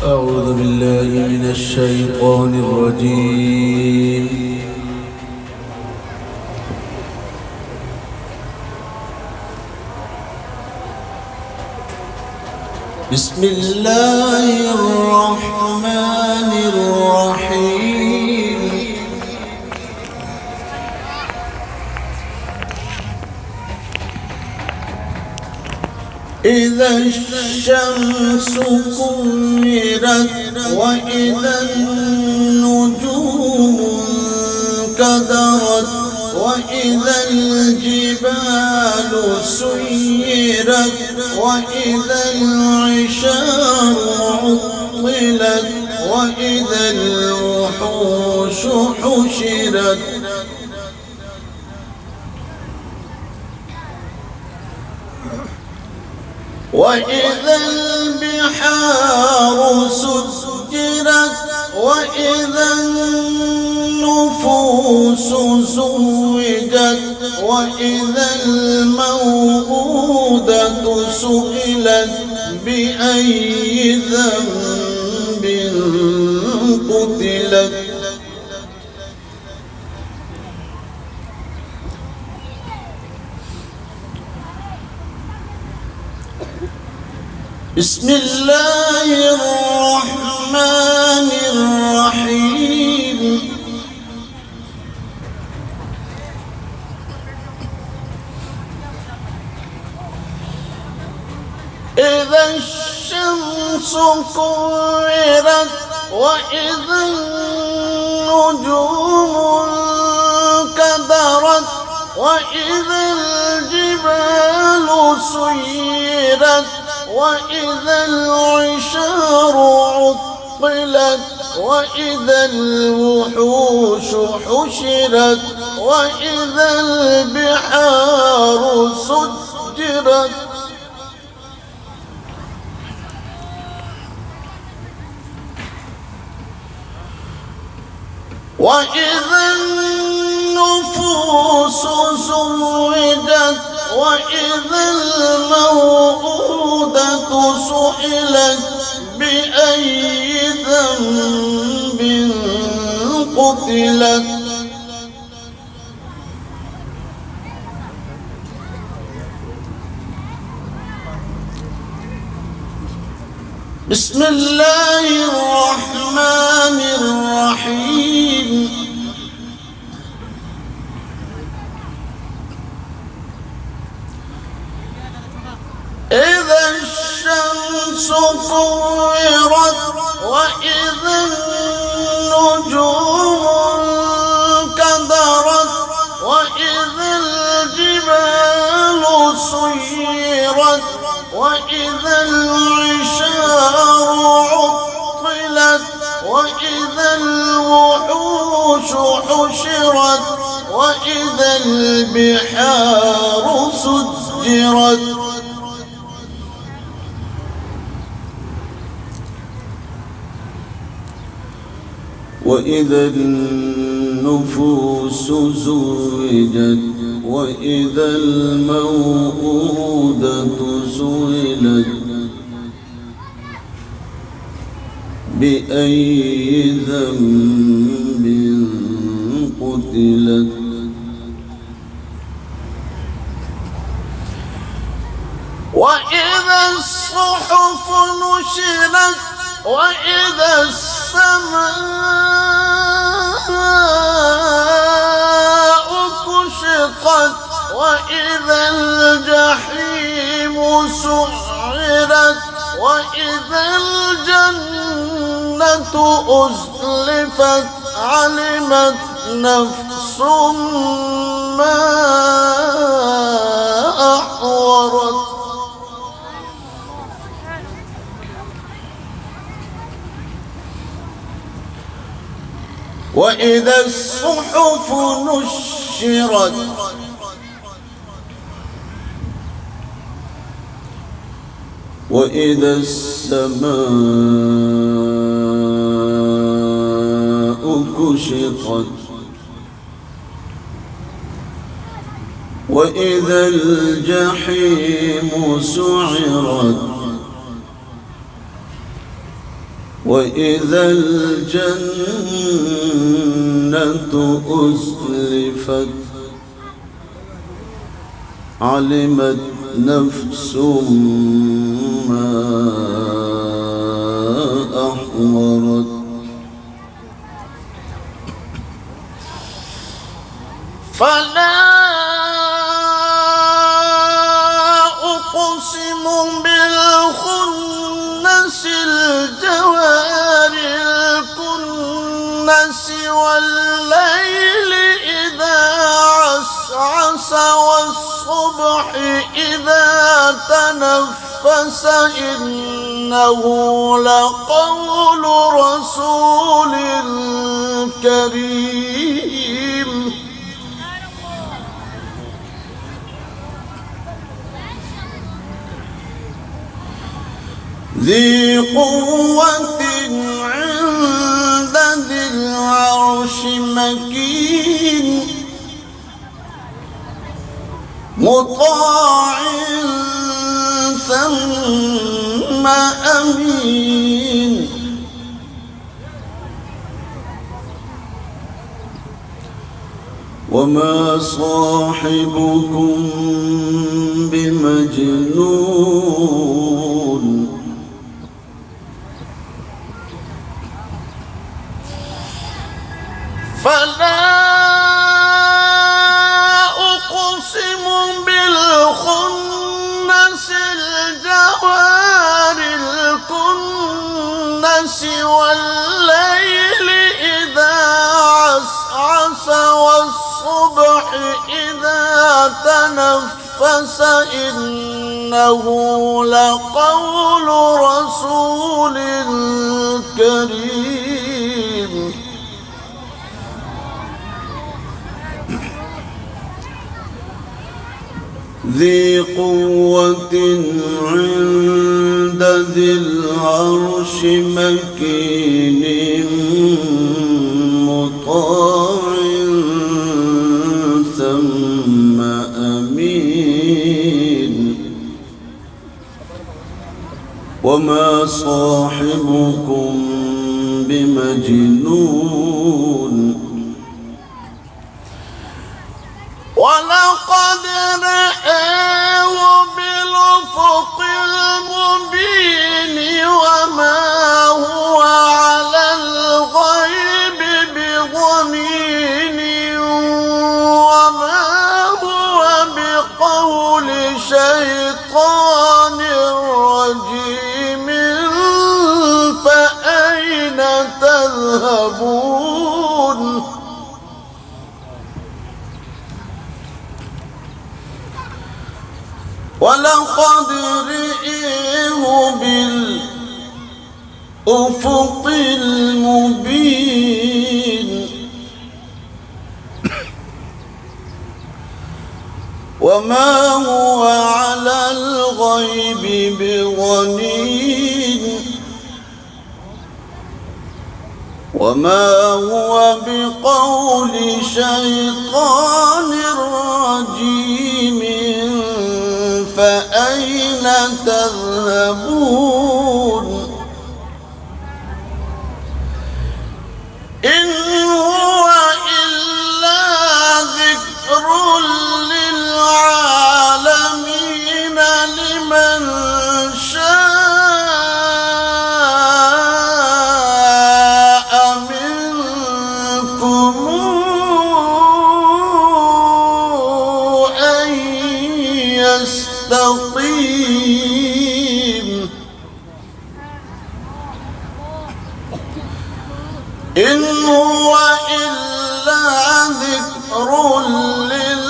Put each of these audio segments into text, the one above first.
أعوذ بالله من الشيطان الرجيم. بسم الله الرحمن الرحيم. إذا الشمس كورت وإذا النجوم انكدرت وإذا الجبال سيرت وإذا العشار عطلت وإذا الوحوش حشرت وإذا البحار سجرت وإذا النفوس زوجت وإذا الموءودة سئلت بأي ذنب قتلت بسم الله الرحمن الرحيم. إذا الشمس كورت وإذا النجوم انكدرت وإذا الجبال سيرت وإذا العشار عطلت وإذا الوحوش حشرت وإذا البحار سجرت وإذا النفوس زوجت وإذا الموءودة سئلت بأي ذنب قتلت بسم الله الرحمن الرحيم. إذا الشمس كورت وإذا النجوم انكدرت وإذا الجبال سيرت وإذا العشار عطلت وإذا الوحوش حشرت وإذا البحار سجرت وإذا النفوس زوجت وإذا الموءودة سئلت بأي ذنب قتلت وإذا الصحف نشرت وإذا السماء كشطت وإذا الجحيم سعرت وإذا الجنة أزلفت علمت نفس ما أحضرت وإذا الصحف نشرت وإذا السماء كشطت وإذا الجحيم سعرت وإذا الجنة أزلفت علمت نفس ما أحضرت فلا أقسم بالخنس الجوار الكنس والليل إذا عسعس والصبح إذا تنفس إنه لقول رسول كريم ذي قوة عند ذي العرش مكين مطاع ثم أمين وما صاحبكم بمجنون فلا أقسم بالخنس الجوار الكنس والليل إذا عسعس والصبح إذا تنفس إنه لقول رسول كريم ذي قوة عند ذي العرش مكين مطاع ثم أمين وما صاحبكم بمجنون ولقد رآه بالأفق المبين وما هو على الغيب بضنين وما هو بقول شيطان رجيم فأين تذهبون ولقد رئيه بالأفق المبين وما هو على الغيب بضنين وما هو بقول شيطان رجيم فأين تذهبون إن هو إلا ذكر للعالمين لمن شاء منكم أن يستقيم إن هو إلا ذكر للعالمين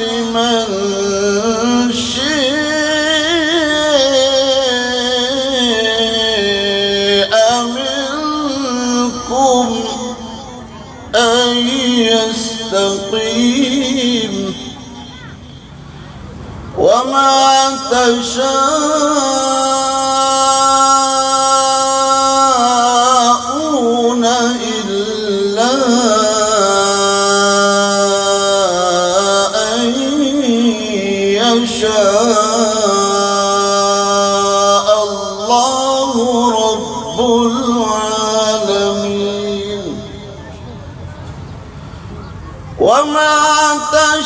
لمن شاء منكم أن يستقيم وما تشاءون إلا أن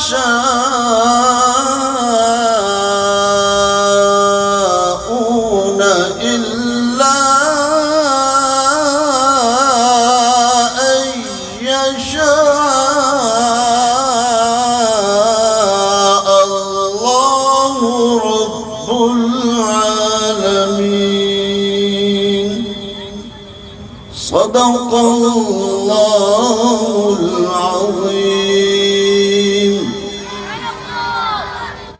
يشاءون إلا أن يشاء الله رب العالمين. صدق الله العظيم.